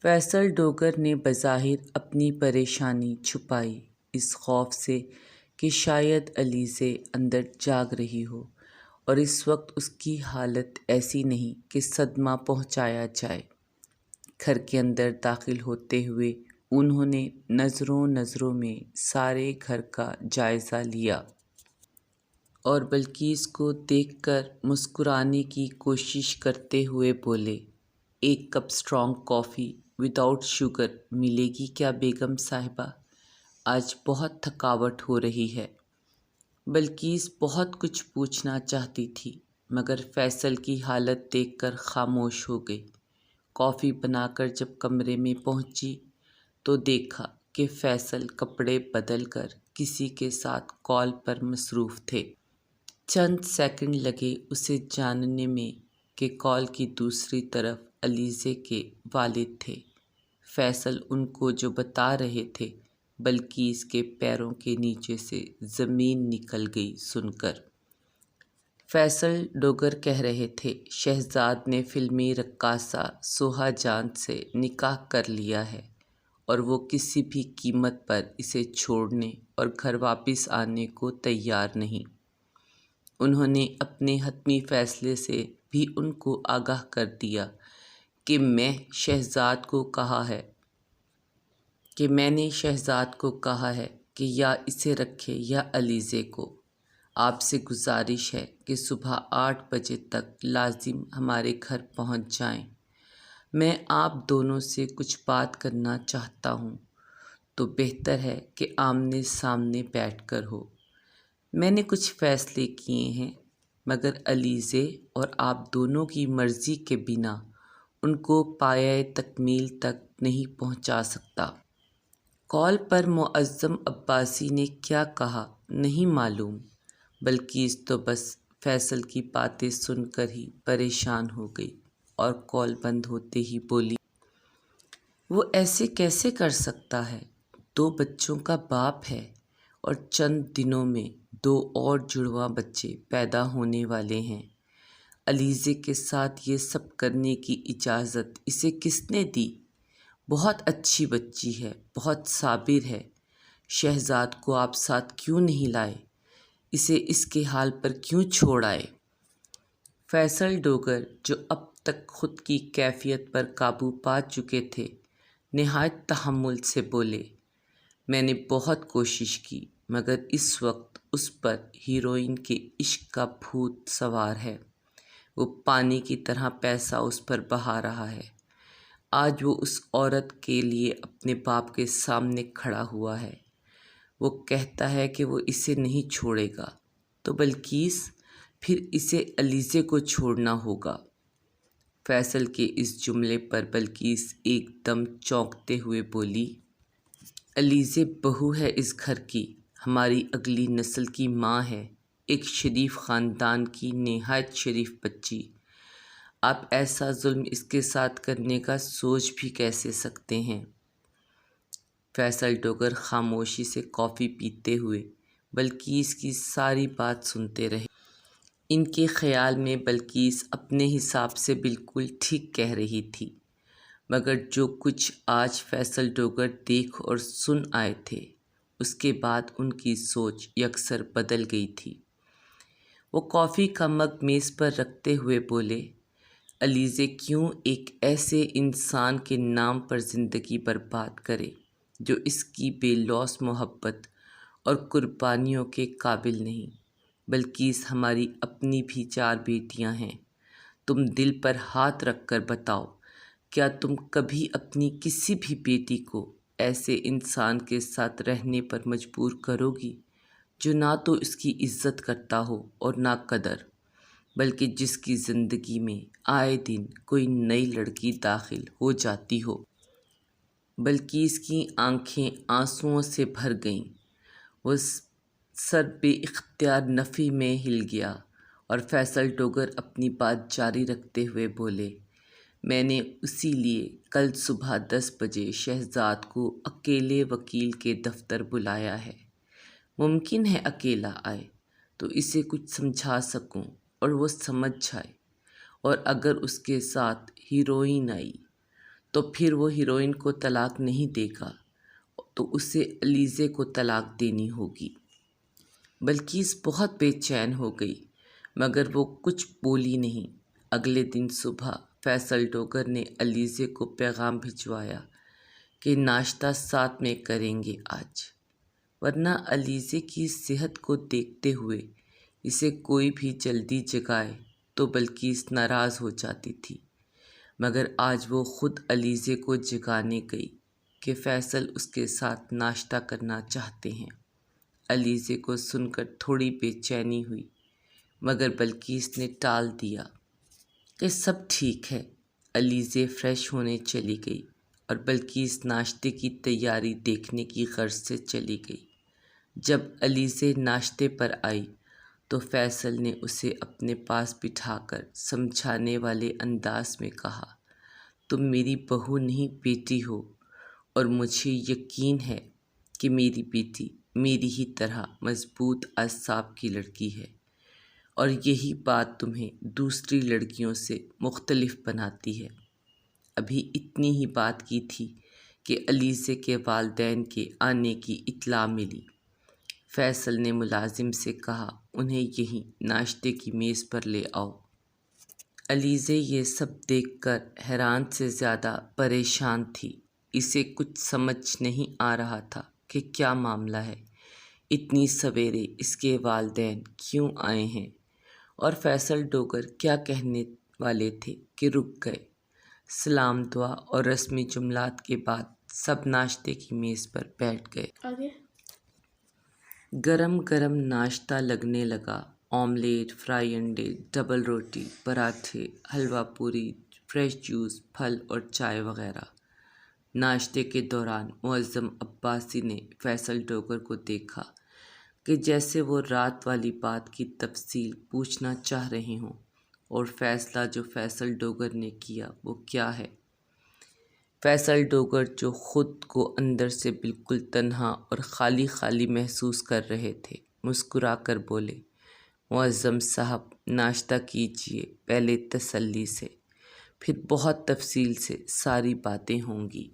فیصل ڈوگر نے بظاہر اپنی پریشانی چھپائی، اس خوف سے کہ شاید علیزے اندر جاگ رہی ہو اور اس وقت اس کی حالت ایسی نہیں کہ صدمہ پہنچایا جائے۔ گھر کے اندر داخل ہوتے ہوئے انہوں نے نظروں میں سارے گھر کا جائزہ لیا اور بلقیس کو دیکھ کر مسکرانے کی کوشش کرتے ہوئے بولے، ایک کپ اسٹرانگ کافی وداؤٹ شوگر ملے گی کیا بیگم صاحبہ؟ آج بہت تھکاوٹ ہو رہی ہے۔ بلقیس بہت کچھ پوچھنا چاہتی تھی مگر فیصل کی حالت دیکھ کر خاموش ہو گئی۔ کافی بنا کر جب کمرے میں پہنچی تو دیکھا کہ فیصل کپڑے بدل کر کسی کے ساتھ کال پر مصروف تھے۔ چند سیکنڈ لگے اسے جاننے میں کہ کال کی دوسری طرف علیزے کے والد تھے۔ فیصل ان کو جو بتا رہے تھے بلقیس کے پیروں کے نیچے سے زمین نکل گئی سن کر۔ فیصل ڈوگر کہہ رہے تھے شہزاد نے فلمی رقاصہ سوہا جان سے نکاح کر لیا ہے اور وہ کسی بھی قیمت پر اسے چھوڑنے اور گھر واپس آنے کو تیار نہیں۔ انہوں نے اپنے حتمی فیصلے سے بھی ان کو آگاہ کر دیا کہ میں نے شہزاد کو کہا ہے کہ یا اسے رکھے یا علیزے کو۔ آپ سے گزارش ہے کہ صبح 8 بجے تک لازم ہمارے گھر پہنچ جائیں۔ میں آپ دونوں سے کچھ بات کرنا چاہتا ہوں تو بہتر ہے کہ آمنے سامنے بیٹھ کر ہو۔ میں نے کچھ فیصلے کیے ہیں مگر علیزے اور آپ دونوں کی مرضی کے بنا ان کو پایۂ تکمیل تک نہیں پہنچا سکتا۔ کال پر معظم عباسی نے کیا کہا نہیں معلوم۔ بلقیس تو بس فیصل کی باتیں سن کر ہی پریشان ہو گئی اور کال بند ہوتے ہی بولی، وہ ایسے کیسے کر سکتا ہے؟ 2 بچوں کا باپ ہے اور چند دنوں میں 2 اور جڑواں بچے پیدا ہونے والے ہیں۔ علیزے کے ساتھ یہ سب کرنے کی اجازت اسے کس نے دی؟ بہت اچھی بچی ہے، بہت صابر ہے۔ شہزاد کو آپ ساتھ کیوں نہیں لائے؟ اسے اس کے حال پر کیوں چھوڑ آئے؟ فیصل ڈوگر جو اب تک خود کی کیفیت پر قابو پا چکے تھے نہایت تحمل سے بولے، میں نے بہت کوشش کی مگر اس وقت اس پر ہیروئن کے عشق کا بھوت سوار ہے۔ وہ پانی کی طرح پیسہ اس پر بہا رہا ہے۔ آج وہ اس عورت کے لیے اپنے باپ کے سامنے کھڑا ہوا ہے۔ وہ کہتا ہے کہ وہ اسے نہیں چھوڑے گا تو بلقیس پھر اسے علیزے کو چھوڑنا ہوگا۔ فیصل کے اس جملے پر بلقیس ایک دم چونکتے ہوئے بولی، علیزے بہو ہے اس گھر کی، ہماری اگلی نسل کی ماں ہے، ایک شریف خاندان کی نہایت شریف بچی۔ آپ ایسا ظلم اس کے ساتھ کرنے کا سوچ بھی کیسے سکتے ہیں؟ فیصل ڈوگر خاموشی سے کافی پیتے ہوئے بلقیس کی ساری بات سنتے رہے۔ ان کے خیال میں بلقیس اپنے حساب سے بالکل ٹھیک کہہ رہی تھی مگر جو کچھ آج فیصل ڈوگر دیکھ اور سن آئے تھے اس کے بعد ان کی سوچ یکسر بدل گئی تھی۔ وہ کافی کا مگ میز پر رکھتے ہوئے بولے، علیزے کیوں ایک ایسے انسان کے نام پر زندگی برباد کرے جو اس کی بے لوث محبت اور قربانیوں کے قابل نہیں؟ بلقیس ہماری اپنی بھی 4 بیٹیاں ہیں۔ تم دل پر ہاتھ رکھ کر بتاؤ، کیا تم کبھی اپنی کسی بھی بیٹی کو ایسے انسان کے ساتھ رہنے پر مجبور کرو گی جو نہ تو اس کی عزت کرتا ہو اور نہ قدر، بلکہ جس کی زندگی میں آئے دن کوئی نئی لڑکی داخل ہو جاتی ہو؟ بلقیس کی آنکھیں آنسوؤں سے بھر گئیں۔ وہ سر بے اختیار نفی میں ہل گیا اور فیصل ڈوگر اپنی بات جاری رکھتے ہوئے بولے، میں نے اسی لیے کل صبح 10 بجے شہزاد کو اکیلے وکیل کے دفتر بلایا ہے۔ ممکن ہے اکیلا آئے تو اسے کچھ سمجھا سکوں اور وہ سمجھ جائے، اور اگر اس کے ساتھ ہیروئن آئی تو پھر وہ ہیروئن کو طلاق نہیں دے گا تو اسے علیزے کو طلاق دینی ہوگی۔ بلقیس بہت بے چین ہو گئی مگر وہ کچھ بولی نہیں۔ اگلے دن صبح فیصل ڈوگر نے علیزے کو پیغام بھجوایا کہ ناشتہ ساتھ میں کریں گے آج، ورنہ علیزے کی صحت کو دیکھتے ہوئے اسے کوئی بھی جلدی جگائے تو بلقیس ناراض ہو جاتی تھی، مگر آج وہ خود علیزے کو جگانے گئی کہ فیصل اس کے ساتھ ناشتہ کرنا چاہتے ہیں۔ علیزے کو سن کر تھوڑی بے چینی ہوئی مگر بلقیس نے ٹال دیا کہ سب ٹھیک ہے۔ علیزے فریش ہونے چلی گئی اور بلقیس ناشتے کی تیاری دیکھنے کی غرض سے چلی گئی۔ جب علیزے ناشتے پر آئی تو فیصل نے اسے اپنے پاس بٹھا کر سمجھانے والے انداز میں کہا، تم میری بہو نہیں بیٹی ہو، اور مجھے یقین ہے کہ میری بیٹی میری ہی طرح مضبوط اعصاب کی لڑکی ہے، اور یہی بات تمہیں دوسری لڑکیوں سے مختلف بناتی ہے۔ ابھی اتنی ہی بات کی تھی کہ علیزے کے والدین کے آنے کی اطلاع ملی۔ فیصل نے ملازم سے کہا، انہیں یہیں ناشتے کی میز پر لے آؤ۔ علیزے یہ سب دیکھ کر حیران سے زیادہ پریشان تھی۔ اسے کچھ سمجھ نہیں آ رہا تھا کہ کیا معاملہ ہے، اتنی سویرے اس کے والدین کیوں آئے ہیں، اور فیصل ڈوگر کیا کہنے والے تھے کہ رک گئے۔ سلام دعا اور رسمی جملات کے بعد سب ناشتے کی میز پر بیٹھ گئے۔ گرم گرم ناشتہ لگنے لگا۔ آملیٹ، فرائی انڈے، ڈبل روٹی، پراٹھے، حلوہ پوری، فریش جوس، پھل اور چائے وغیرہ۔ ناشتے کے دوران معظم عباسی نے فیصل ڈوگر کو دیکھا کہ جیسے وہ رات والی بات کی تفصیل پوچھنا چاہ رہے ہوں، اور فیصلہ جو فیصل ڈوگر نے کیا وہ کیا ہے۔ فیصل ڈوگر جو خود کو اندر سے بالکل تنہا اور خالی خالی محسوس کر رہے تھے، مسکرا کر بولے، معظم صاحب ناشتہ کیجئے، پہلے تسلی سے، پھر بہت تفصیل سے ساری باتیں ہوں گی۔